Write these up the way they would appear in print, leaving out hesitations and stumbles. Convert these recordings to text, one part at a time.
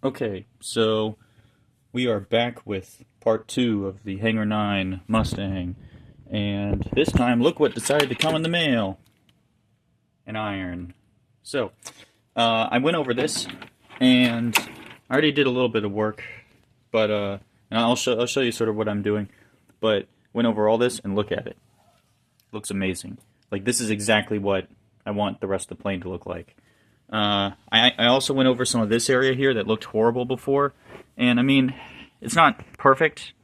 Okay, so we are back with part 2 of the Hangar 9 Mustang, and this time look what decided to come in the mail. An iron. So, I went over this, and I already did a little bit of work, but and I'll show you sort of what I'm doing, but went over all this and look at it. Looks amazing. Like, this is exactly what I want the rest of the plane to look like. I also went over some of this area here that looked horrible before, and I mean, it's not perfect,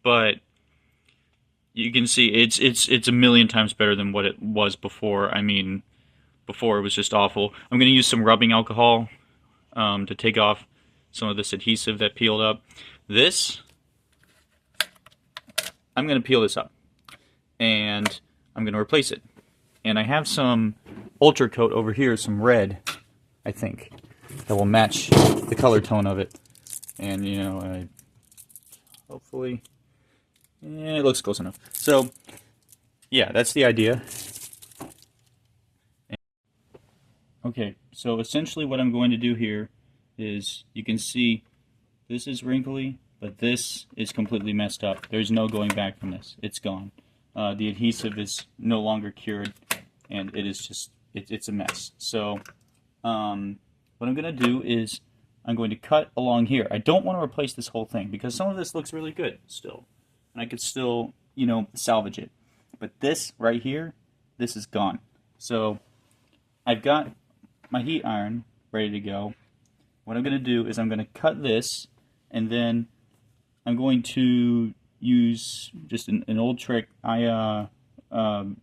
but you can see it's a million times better than what it was before. I mean, before it was just awful. I'm going to use some rubbing alcohol to take off some of this adhesive that peeled up. This, I'm going to peel this up, and I'm going to replace it. And I have some Ultra Coat over here, some red, I think, that will match the color tone of it. And, you know, hopefully, yeah, it looks close enough. So, yeah, that's the idea. Okay, so essentially what I'm going to do here is, you can see this is wrinkly, but this is completely messed up. There's no going back from this. It's gone. The adhesive is no longer cured, and it is just, it's a mess. So, what I'm going to do is, I'm going to cut along here. I don't want to replace this whole thing, because some of this looks really good still. And I could still, you know, salvage it. But this right here, this is gone. So, I've got my heat iron ready to go. What I'm going to do is I'm going to cut this, and then I'm going to use just an old trick. At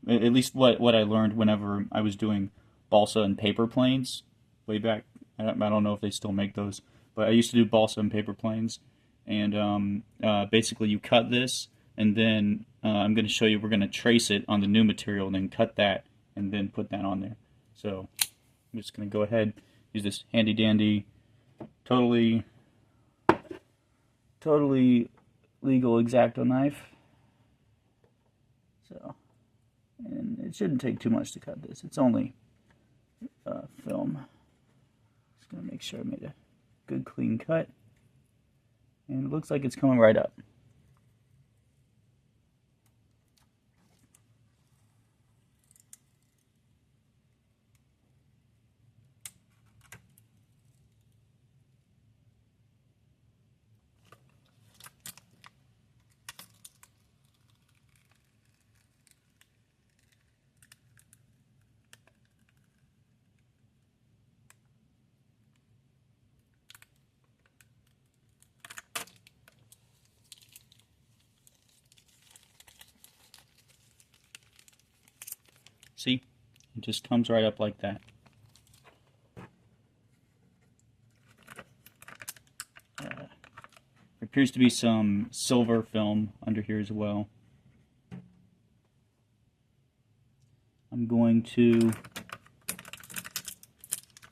least what I learned whenever I was doing balsa and paper planes way back. I don't know if they still make those, but I used to do balsa and paper planes. And basically you cut this, and then I'm going to show you, we're going to trace it on the new material, and then cut that, and then put that on there. So I'm just going to go ahead, use this handy dandy, totally legal X-Acto knife. So, and it shouldn't take too much to cut this. It's only film. Just going to make sure I made a good clean cut. And it looks like it's coming right up. See? It just comes right up like that. There appears to be some silver film under here as well. I'm going to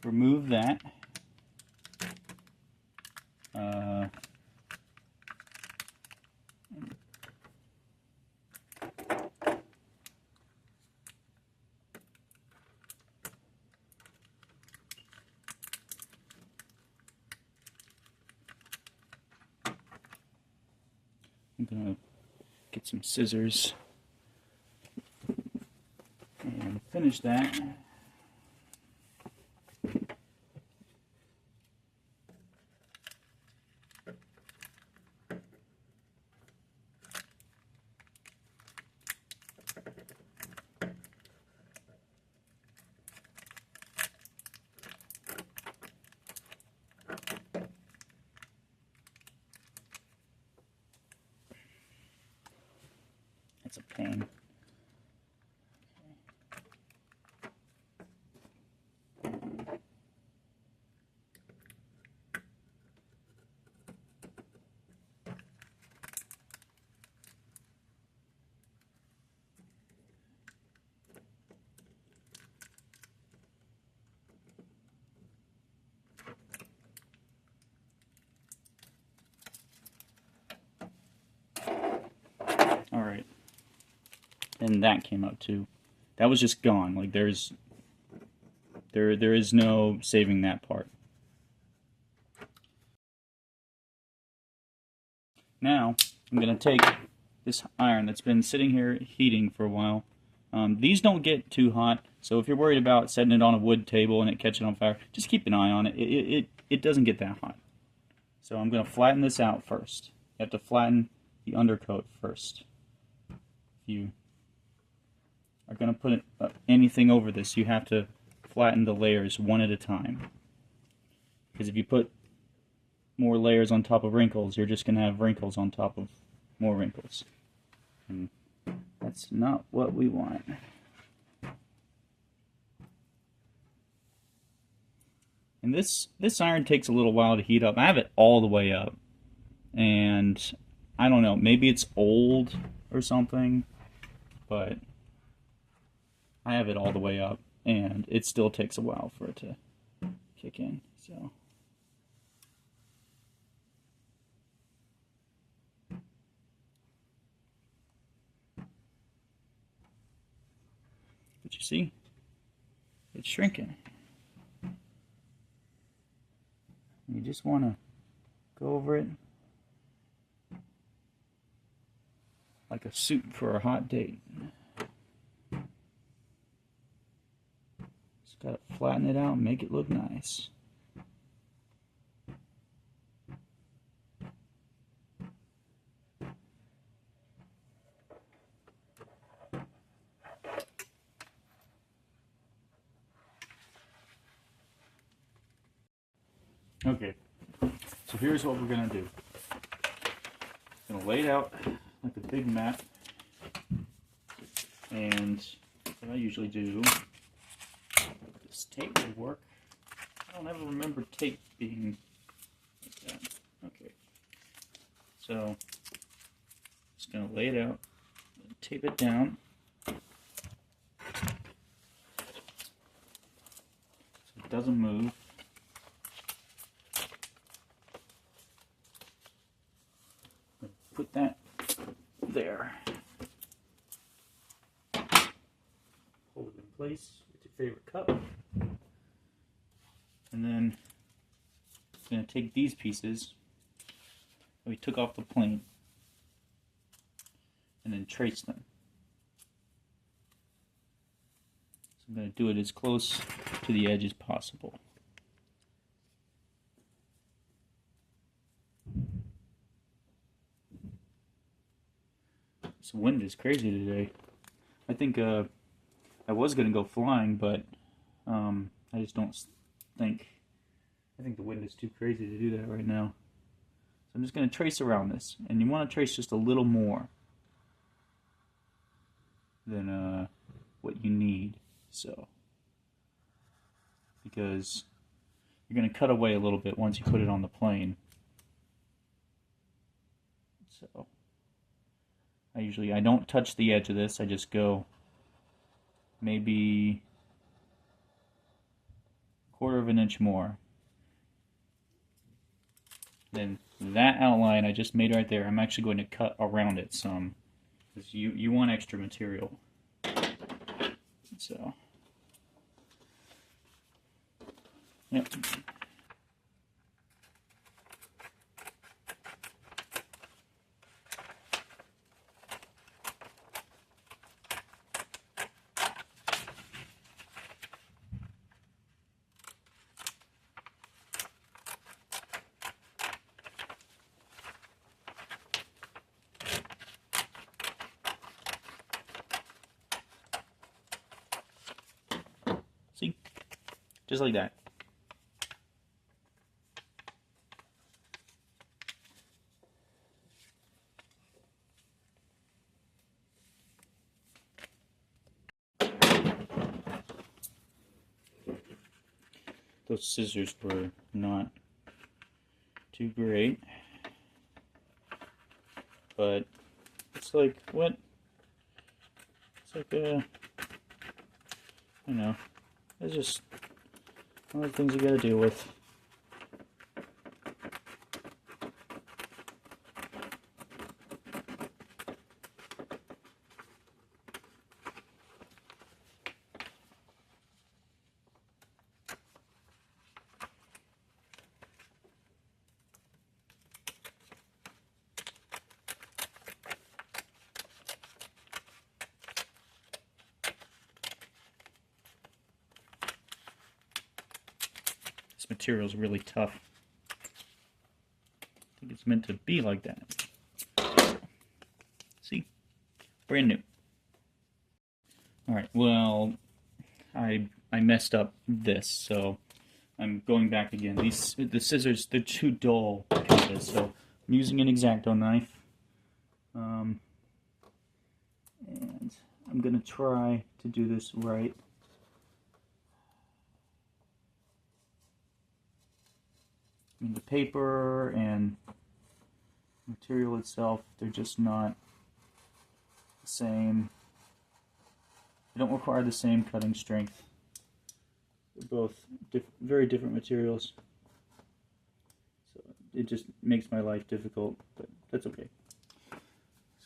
remove that. I'm going to get some scissors and finish that. It's a pain. All right. And that came out too. That was just gone. Like there is no saving that part. Now, I'm going to take this iron that's been sitting here heating for a while. These don't get too hot, so if you're worried about setting it on a wood table and it catching on fire, just keep an eye on it. It doesn't get that hot. So I'm going to flatten this out first. You have to flatten the undercoat first. If you are going to put anything over this, you have to flatten the layers one at a time. Because if you put more layers on top of wrinkles, you're just going to have wrinkles on top of more wrinkles. And that's not what we want. And this iron takes a little while to heat up. I have it all the way up. And I don't know, maybe it's old or something, but I have it all the way up, and it still takes a while for it to kick in. So but you see, it's shrinking. You just want to go over it like a suit for a hot date. Just gotta flatten it out and make it look nice. Okay, so here's what we're going to do. I'm going to lay it out like a big mat, and what I usually do, this tape will work. I don't ever remember tape being like that. Okay, so just going to lay it out, tape it down, so it doesn't move. Put that there. Hold it in place with your favorite cup. And then I'm going to take these pieces that we took off the plane and then trace them. So I'm going to do it as close to the edge as possible. This wind is crazy today. I think I was going to go flying, but I just don't think, I think the wind is too crazy to do that right now. So I'm just going to trace around this, and you want to trace just a little more than what you need, so, because you're going to cut away a little bit once you put it on the plane. So I don't touch the edge of this, I just go maybe a quarter of an inch more. Then that outline I just made right there, I'm actually going to cut around it some, because you want extra material. So, yep. See? Just like that. Those scissors were not too great, but it's like, what? It's like you know, it's just one of the things you gotta deal with. material is really tough. I think it's meant to be like that. See? Brand new. Alright, well, I messed up this, so I'm going back again. The scissors, they're too dull to cut this, so I'm using an X-Acto knife. And I'm going to try to do this right. I mean, the paper and material itself, they're just not the same. They don't require the same cutting strength. They're both very different materials. So it just makes my life difficult, but that's okay.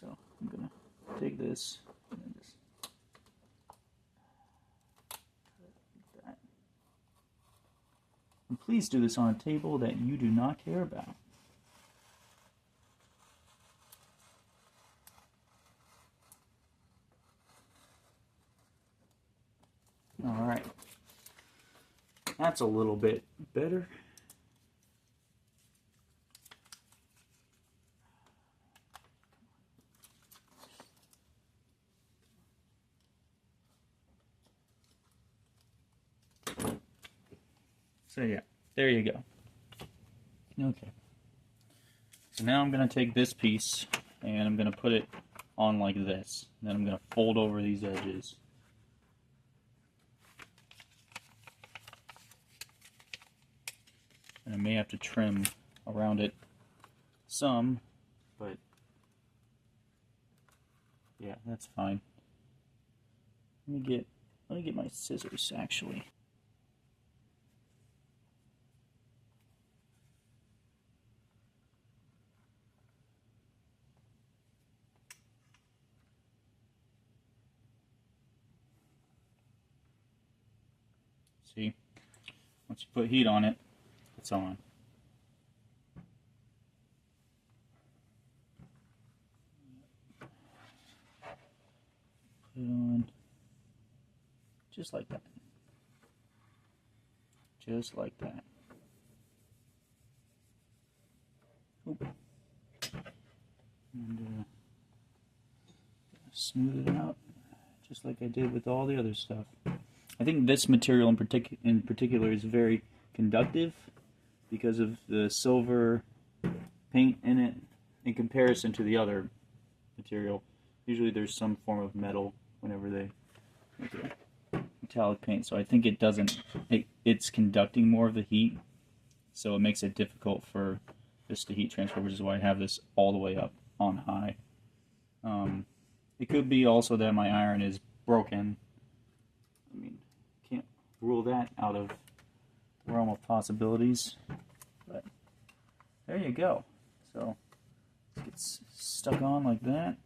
So I'm going to take this and then just cut it like that. And please do this on a table that you do not care about. Alright. That's a little bit better. So yeah, there you go. Okay. So now I'm going to take this piece and I'm going to put it on like this. And then I'm going to fold over these edges. And I may have to trim around it some, but yeah, that's fine. Let me get my scissors actually. See, once you put heat on it, it's on. Put it on just like that. Just like that. Oop. And smooth it out just like I did with all the other stuff. I think this material in particular is very conductive because of the silver paint in it in comparison to the other material. Usually there's some form of metal whenever they make a metallic paint, so I think it's conducting more of the heat, so it makes it difficult for this to heat transfer, which is why I have this all the way up on high. It could be also that my iron is broken. I mean, can't rule that out of the realm of possibilities, but there you go. So it gets stuck on like that,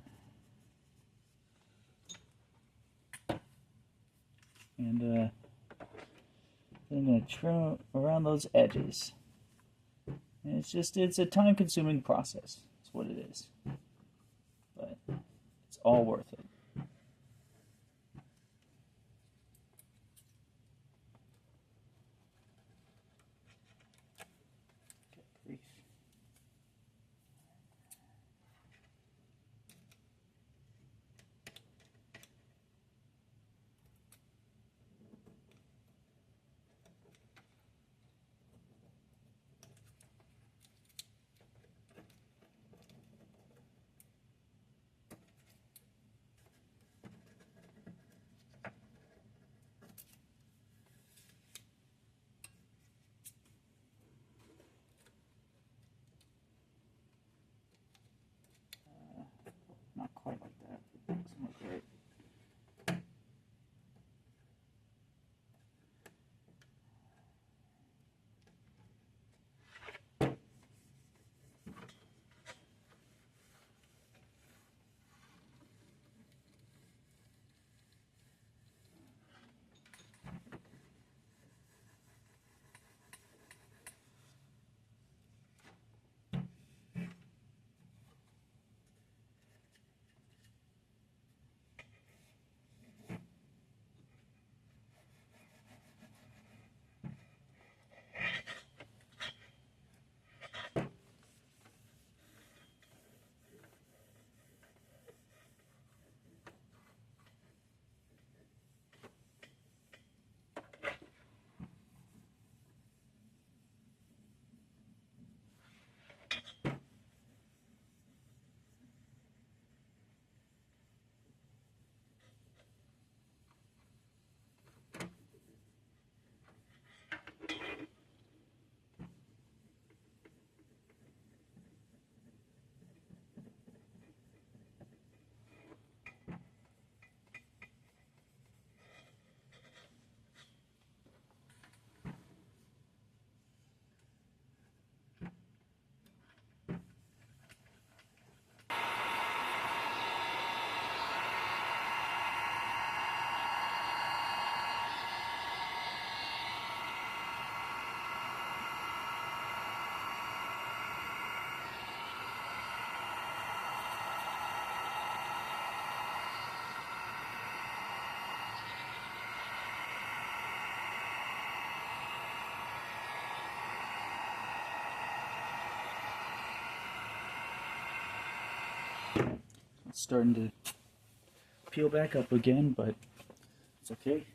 and then I'm going to trim around those edges. And it's a time-consuming process. That's what it is, but it's all worth it. It's starting to peel back up again, but it's okay.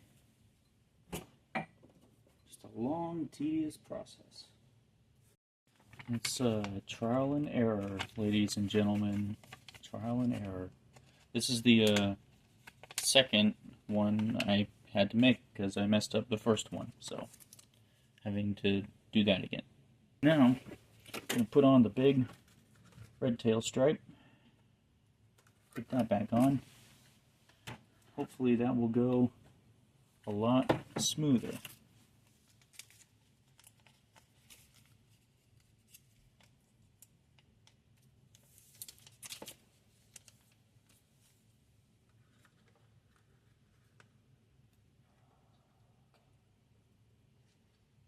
Just a long, tedious process. It's trial and error, ladies and gentlemen. Trial and error. This is the second one I had to make because I messed up the first one, so having to do that again. Now, I'm going to put on the big red tail stripe. Put that back on. Hopefully that will go a lot smoother.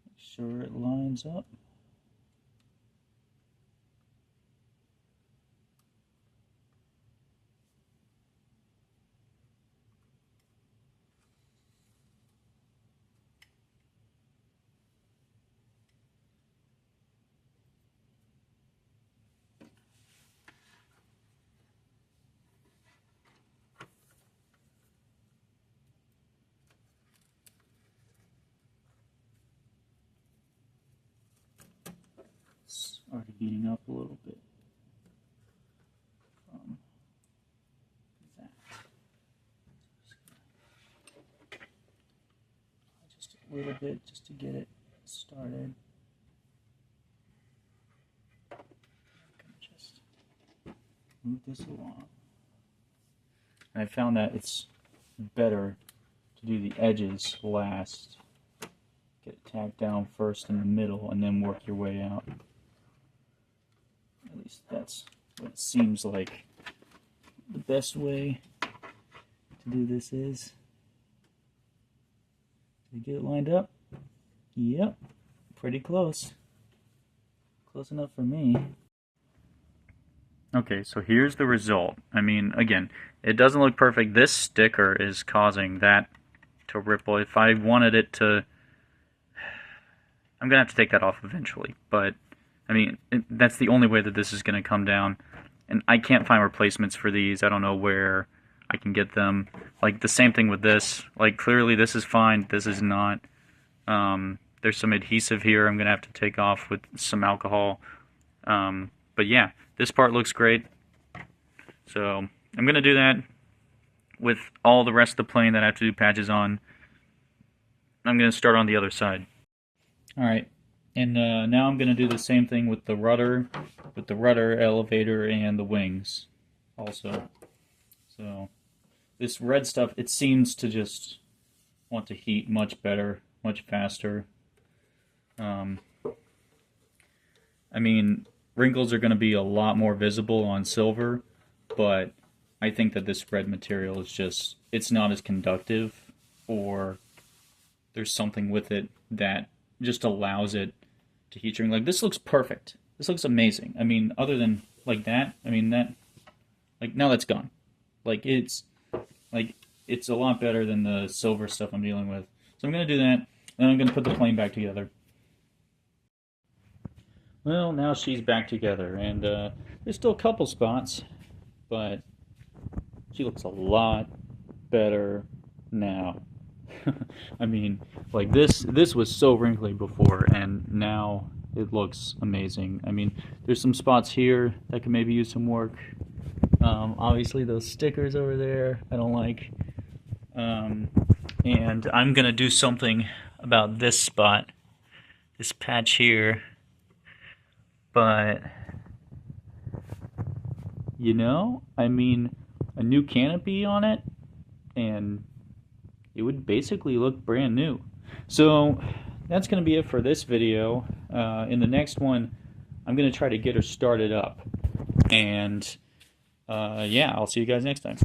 Make sure it lines up. It's already beating up a little bit from that. Just a little bit just to get it started. Just move this along. And I found that it's better to do the edges last. Get it tacked down first in the middle and then work your way out. At least that's what it seems like the best way to do this is. Did you get it lined up? Yep, pretty close. Close enough for me. Okay, so here's the result. I mean, again, it doesn't look perfect. This sticker is causing that to ripple. If I wanted it to... I'm going to have to take that off eventually, but I mean, that's the only way that this is going to come down. And I can't find replacements for these. I don't know where I can get them. Like, the same thing with this. Like, clearly this is fine. This is not. There's some adhesive here I'm going to have to take off with some alcohol. But yeah, this part looks great. So I'm going to do that with all the rest of the plane that I have to do patches on. I'm going to start on the other side. Alright. And now I'm going to do the same thing with the rudder, elevator, and the wings also. So this red stuff, it seems to just want to heat much better, much faster. I mean, wrinkles are going to be a lot more visible on silver, but I think that this red material is just, it's not as conductive, or there's something with it that just allows it to heat shrink. Like, this looks perfect. This looks amazing. I mean, other than like that, I mean, that, like, now that's gone. Like, it's a lot better than the silver stuff I'm dealing with. So I'm going to do that, and then I'm going to put the plane back together. Well, now she's back together, and there's still a couple spots, but she looks a lot better now. I mean, like, this was so wrinkly before, and now it looks amazing. I mean, there's some spots here that could maybe use some work. Obviously those stickers over there I don't like. And I'm gonna do something about this spot, this patch here. But, you know, I mean, a new canopy on it, and it would basically look brand new. So that's going to be it for this video. In the next one, I'm going to try to get her started up. And yeah, I'll see you guys next time.